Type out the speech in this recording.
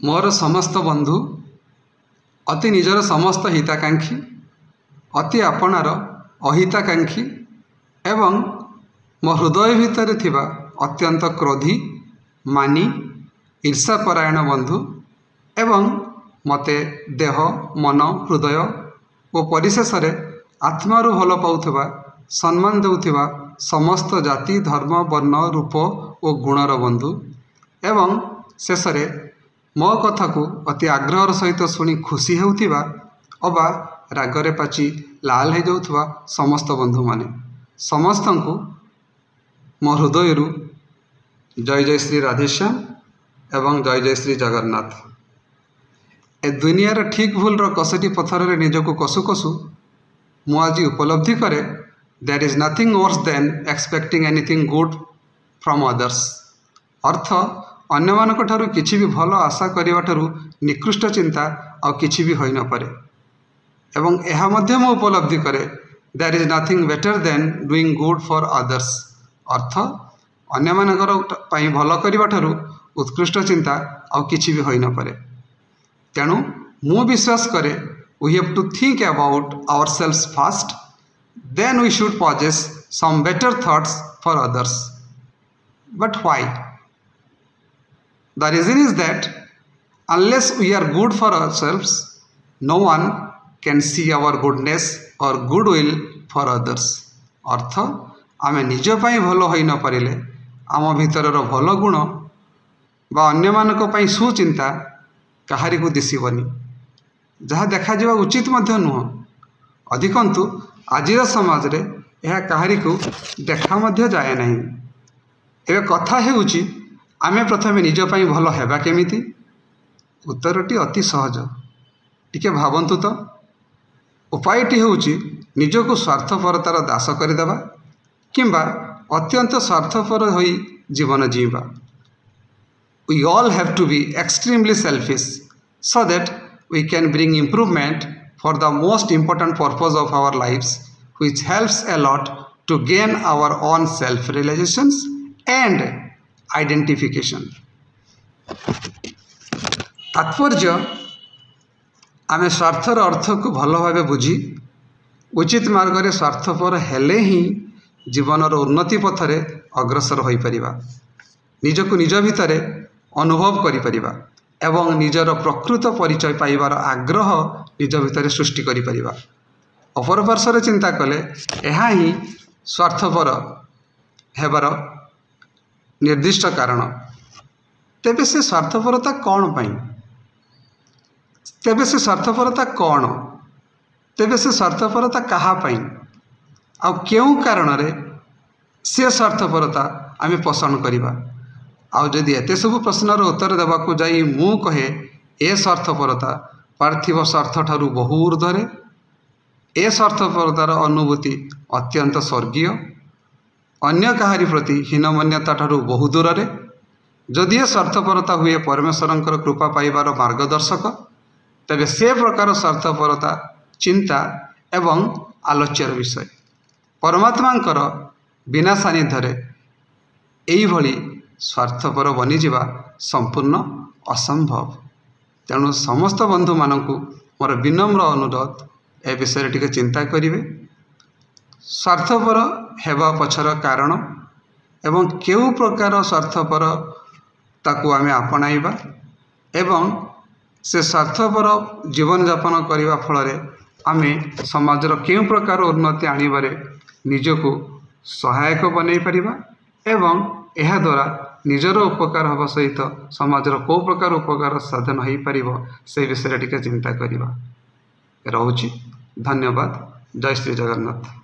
मोर समस्त बंधु अति निजर समस्त हिताकांक्षी अति आपणार अहिताकांक्षी एवं मो हृदय भितर थिबा अत्यंत क्रोधी मानी ईर्षापरायण बंधु एवं मते देह मन हृदय और परिशेष आत्मारू भल पाउथिबा सम्मान देउथिबा समस्त जाति धर्म वर्ण रूप और गुणर बंधु एवं शेष मो कथा को अति आग्रहर सहित शुणी खुशी होउथिबा अबा रागरे पाची लाल हो जाउथिबा समस्त बंधु माने समस्त को मो हृदय जय जय श्री राधेश्याम एवं जय जय श्री जगन्नाथ। ए दुनियार ठीक भूल कसटी पथर रे निजको कसु कसु मु आज उपलब्धि करे there is nothing worse than expecting anything good from others. अर्थ अन्य मानक ठारू किछि भी भल आशा करिवा ठारू निकृष्ट चिंता आ किछि भी होई न पारे एवं एहा मध्य मु उपलब्धि करे there is nothing better than doing good for others. अर्थ अन्य मानकर पई भल करिवा ठारू उत्कृष्ट चिंता आ किछि भी होई न पारे। तेणु मु विश्वास करे we have to think about ourselves first then we should possess some better thoughts for others. But why? The reason is that unless we are good for ourselves, no one can see our goodness or goodwill for others. अर्थ आमे निज पई भलो होई न पारिले आम भितरर भल गुण बा अन्य मानक पई सुचिंता कहारी को दिसिबनी जहाँ देखा जावा उचित मध्य नुह। अधिकंतु आजिर समाज रे यह कहारी को देखा मध्य जाए नहीं। एबे कथा हेउची आमे प्रथमे निज पई भल हेबा केमिति? उत्तरटी अति सहज, टिके भावंतु तो। उपायटी होउची निजको स्वार्थपरतार दास करदेबा किंबा अत्यंत स्वार्थपर होई जीवन जीवा। We all have to be extremely selfish so that we can bring improvement for the most important purpose of our lives, which helps a lot to gain our own self realizations and identification. तात्पर्य आमे स्वार्थर अर्थ को भल भाव बुझी उचित मार्ग रे स्वार्थपर हेले ही जीवनर उन्नति पथरे अग्रसर होई परिबा, निजको निज भितरे अनुभव करि परिबा एवं निजर प्रकृत परिचय पाइबार आग्रह निज भितरे सृष्टि करि परिबा। अपर पार्श्वर चिंता कले एहा ही स्वार्थपर हेबार निर्दिष्ट कारण। तेबे से स्वार्थपरता कौन पाई? तेबे से स्वार्थपरता कौन? तेबे से स्वार्थपरता कहा पाई आ केउ कारण रे से स्वार्थपरता आमे पसंद करिबा? आ जदि एते सब प्रश्नर उत्तर देबा को जाई मु कहे ए स्वार्थपरता पार्थिव स्वार्थ ठारू बहु ऊर्ध्वरे, ए स्वार्थपरतार अनुभूति अत्यंत स्वर्गीय, अन्य कहारी प्रति हीनमन्यता ठारू बहु दूर रे। जदि स्वार्थपरता हुए परमेश्वरंकर कृपा पाइबार मार्गदर्शक तेबे से प्रकार स्वार्थपरता चिंता एवं आलोच्यर विषय। परमात्मांकर बिना सानिध्यरे एई भली स्वार्थपर बनिजिबा संपूर्ण असंभव। तेणु समस्त बंधु मानकु मोर विनम्र अनुरोध ए विषय टिके चिंता करिवे। स्वार्थपर हेबा पछर कारण एवं केउ प्रकार स्वार्थपर ताकू आमे आपणाइबा एवं से स्वार्थपर जीवन यापन करने फल आमे समाजर केउ प्रकार उन्नति आनिबारे निजको सहायक बनै परिबा एवं एहा द्वारा निजर उपकार हवा सहित समाजर को प्रकार उपकार साधन हो पारिबो से विषय टिके चिंता करिबा। रहुछि। धन्यवाद। जय श्री जगन्नाथ।